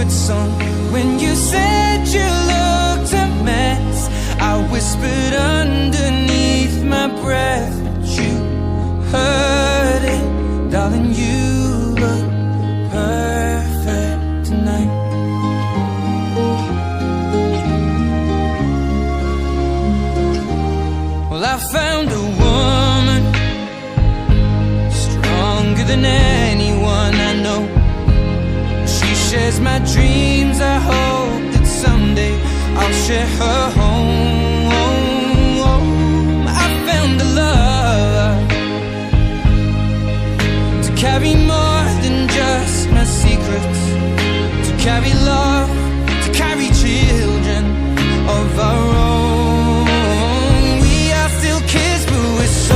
favorite song. When you said you looked a mess, I whispered underneath my breath, but you heard it. Darling, you look perfect tonight. Well, I found a woman stronger than anyone I know. She shares my dreams. I hope that someday I'll share her home.